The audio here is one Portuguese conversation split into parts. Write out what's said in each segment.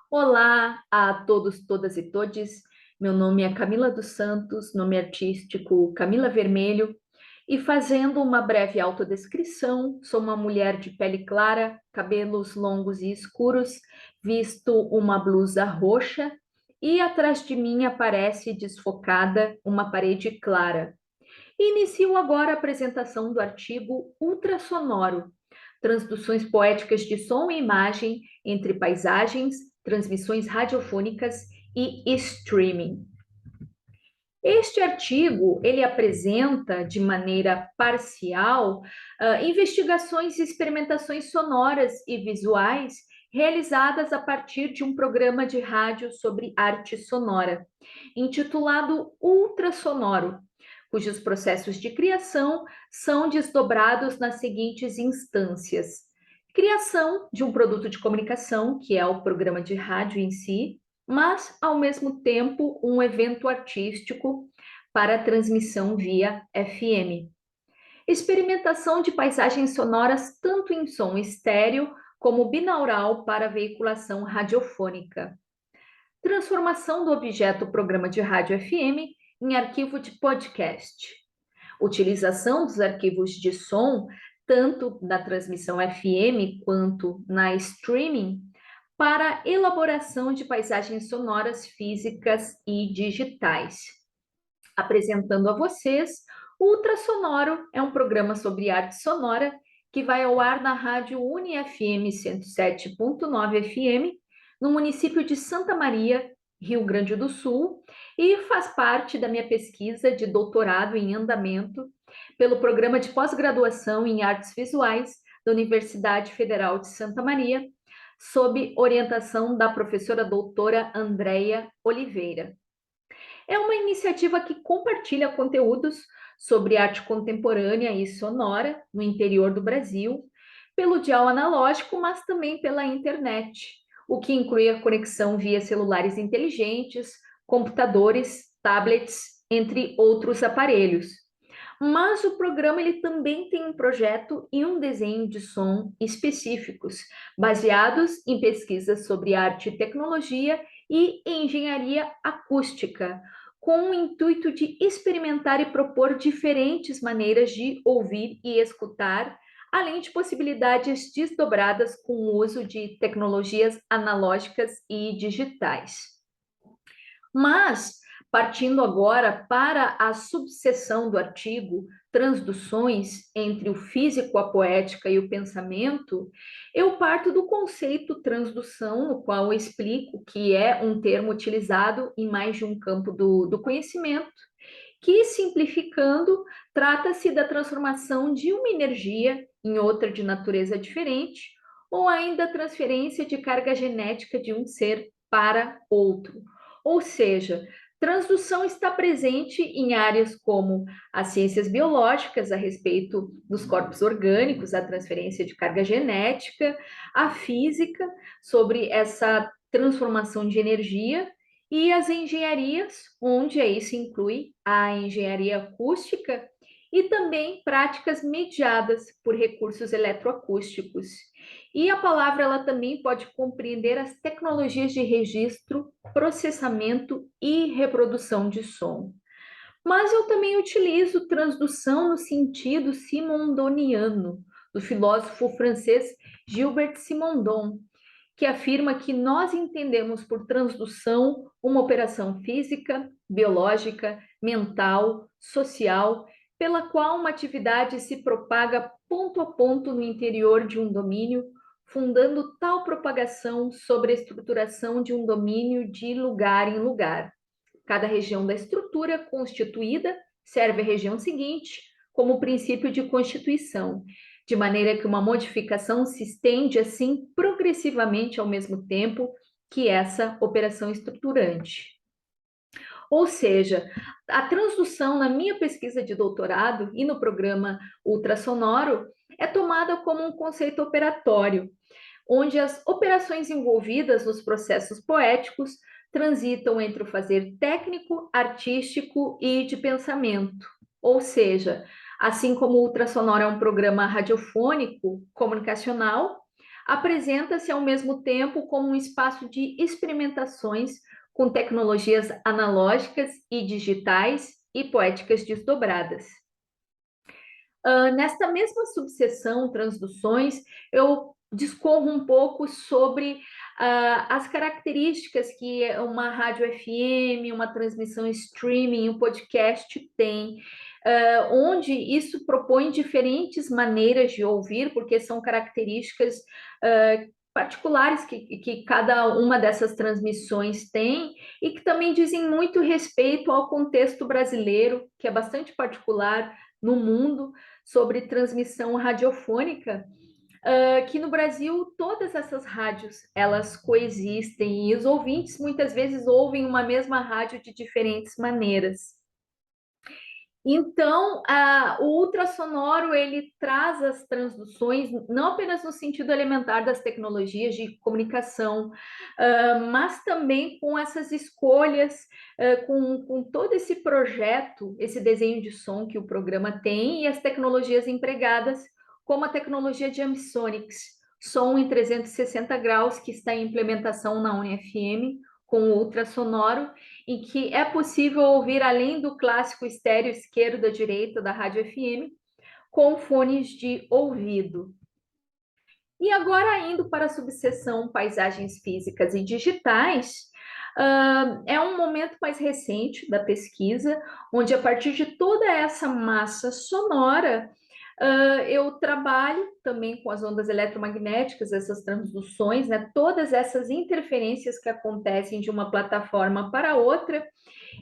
Olá a todos, todas e todes. Meu nome é Camila dos Santos, nome artístico Camila Vermelho, e fazendo uma breve autodescrição, sou uma mulher de pele clara, cabelos longos e escuros, visto uma blusa roxa, e atrás de mim aparece desfocada uma parede clara. Inicio agora a apresentação do artigo Ultrassonoro, transduções poéticas de som e imagem entre paisagens, transmissões radiofônicas e streaming. Este artigo, ele apresenta de maneira parcial investigações e experimentações sonoras e visuais realizadas a partir de um programa de rádio sobre arte sonora, intitulado Ultrassonoro, cujos processos de criação são desdobrados nas seguintes instâncias: criação de um produto de comunicação, que é o programa de rádio em si, mas, ao mesmo tempo, um evento artístico para transmissão via FM. Experimentação de paisagens sonoras tanto em som estéreo como binaural para veiculação radiofônica. Transformação do objeto programa de rádio FM em arquivo de podcast. Utilização dos arquivos de som, tanto na transmissão FM quanto na streaming, para elaboração de paisagens sonoras físicas e digitais. Apresentando a vocês, o Ultrassonoro é um programa sobre arte sonora que vai ao ar na rádio UniFM 107.9 FM, no município de Santa Maria, Rio Grande do Sul, e faz parte da minha pesquisa de doutorado em andamento pelo programa de pós-graduação em artes visuais da Universidade Federal de Santa Maria, sob orientação da professora doutora Andréia Oliveira. É uma iniciativa que compartilha conteúdos sobre arte contemporânea e sonora no interior do Brasil, pelo dial analógico, mas também pela internet, o que inclui a conexão via celulares inteligentes, computadores, tablets, entre outros aparelhos. Mas o programa ele também tem um projeto e um desenho de som específicos, baseados em pesquisas sobre arte e tecnologia e engenharia acústica, com o intuito de experimentar e propor diferentes maneiras de ouvir e escutar, além de possibilidades desdobradas com o uso de tecnologias analógicas e digitais. Mas, partindo agora para a subseção do artigo, transduções entre o físico, a poética e o pensamento, eu parto do conceito transdução, no qual eu explico que é um termo utilizado em mais de um campo do conhecimento, que, simplificando, trata-se da transformação de uma energia em outra de natureza diferente, ou ainda a transferência de carga genética de um ser para outro. Ou seja, transdução está presente em áreas como as ciências biológicas a respeito dos corpos orgânicos, a transferência de carga genética, a física sobre essa transformação de energia e as engenharias, onde aí se inclui a engenharia acústica e também práticas mediadas por recursos eletroacústicos. E a palavra ela também pode compreender as tecnologias de registro, processamento e reprodução de som. Mas eu também utilizo transdução no sentido simondoniano, do filósofo francês Gilbert Simondon, que afirma que nós entendemos por transdução uma operação física, biológica, mental, social, pela qual uma atividade se propaga ponto a ponto no interior de um domínio, fundando tal propagação sobre a estruturação de um domínio de lugar em lugar. Cada região da estrutura constituída serve à região seguinte como princípio de constituição, de maneira que uma modificação se estende assim progressivamente ao mesmo tempo que essa operação estruturante. Ou seja, a transdução na minha pesquisa de doutorado e no programa ultrassonoro é tomada como um conceito operatório, onde as operações envolvidas nos processos poéticos transitam entre o fazer técnico, artístico e de pensamento. Ou seja, assim como o ultrassonoro é um programa radiofônico comunicacional, apresenta-se ao mesmo tempo como um espaço de experimentações com tecnologias analógicas e digitais e poéticas desdobradas. Nesta mesma subseção transduções, eu discorro um pouco sobre as características que uma rádio FM, uma transmissão streaming, um podcast tem, onde isso propõe diferentes maneiras de ouvir, porque são características particulares que cada uma dessas transmissões tem e que também dizem muito respeito ao contexto brasileiro, que é bastante particular no mundo, sobre transmissão radiofônica, que no Brasil todas essas rádios elas coexistem e os ouvintes muitas vezes ouvem uma mesma rádio de diferentes maneiras. Então, o ultrassonoro ele traz as transduções não apenas no sentido elementar das tecnologias de comunicação, mas também com essas escolhas, com todo esse projeto, esse desenho de som que o programa tem e as tecnologias empregadas, como a tecnologia de Ambisonics, som em 360 graus, que está em implementação na UniFM, com o ultrassonoro, em que é possível ouvir além do clássico estéreo esquerda-direita da rádio FM, com fones de ouvido. E agora, indo para a subseção paisagens físicas e digitais, é um momento mais recente da pesquisa, onde a partir de toda essa massa sonora, eu trabalho também com as ondas eletromagnéticas, essas transduções, né, todas essas interferências que acontecem de uma plataforma para outra,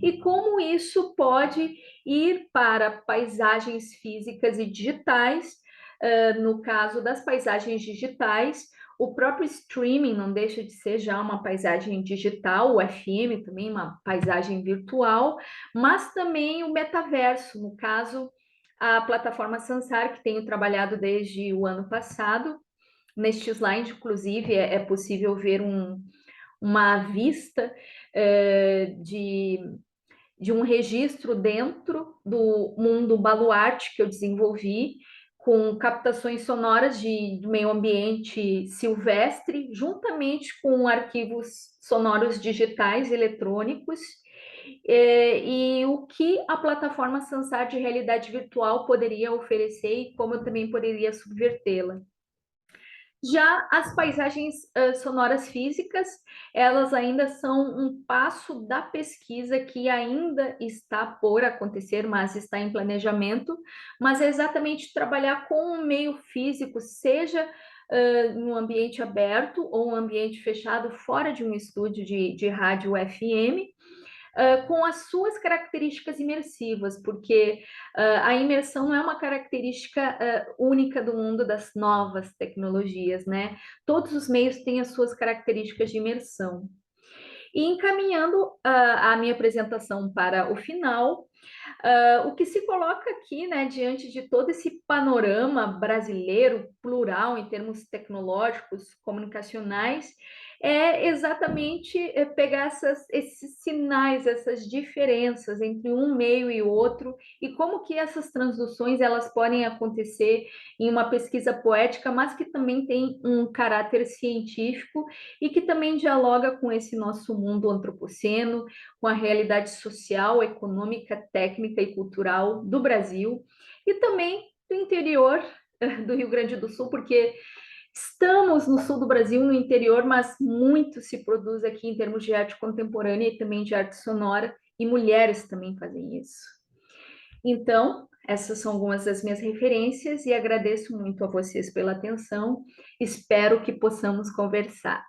e como isso pode ir para paisagens físicas e digitais. No caso das paisagens digitais, o próprio streaming não deixa de ser já uma paisagem digital, o FM também uma paisagem virtual, mas também o metaverso, no caso, a plataforma Sansar, que tenho trabalhado desde o ano passado. Neste slide, inclusive, é possível ver uma vista de um registro dentro do mundo Baluarte que eu desenvolvi, com captações sonoras do meio ambiente silvestre, juntamente com arquivos sonoros digitais eletrônicos, e o que a plataforma Sansar de realidade virtual poderia oferecer e como eu também poderia subvertê-la. Já as paisagens sonoras físicas, elas ainda são um passo da pesquisa que ainda está por acontecer, mas está em planejamento, mas é exatamente trabalhar com o meio físico, seja no ambiente aberto ou um ambiente fechado, fora de um estúdio de rádio FM, com as suas características imersivas, porque a imersão não é uma característica única do mundo das novas tecnologias, né? Todos os meios têm as suas características de imersão. E encaminhando a minha apresentação para o final, o que se coloca aqui, né, diante de todo esse panorama brasileiro plural em termos tecnológicos, comunicacionais, é exatamente pegar esses sinais, essas diferenças entre um meio e outro, e como que essas transduções elas podem acontecer em uma pesquisa poética, mas que também tem um caráter científico e que também dialoga com esse nosso mundo antropoceno, com a realidade social, econômica, técnica e cultural do Brasil e também do interior do Rio Grande do Sul, porque estamos no sul do Brasil, no interior, mas muito se produz aqui em termos de arte contemporânea e também de arte sonora, e mulheres também fazem isso. Então, essas são algumas das minhas referências e agradeço muito a vocês pela atenção. Espero que possamos conversar.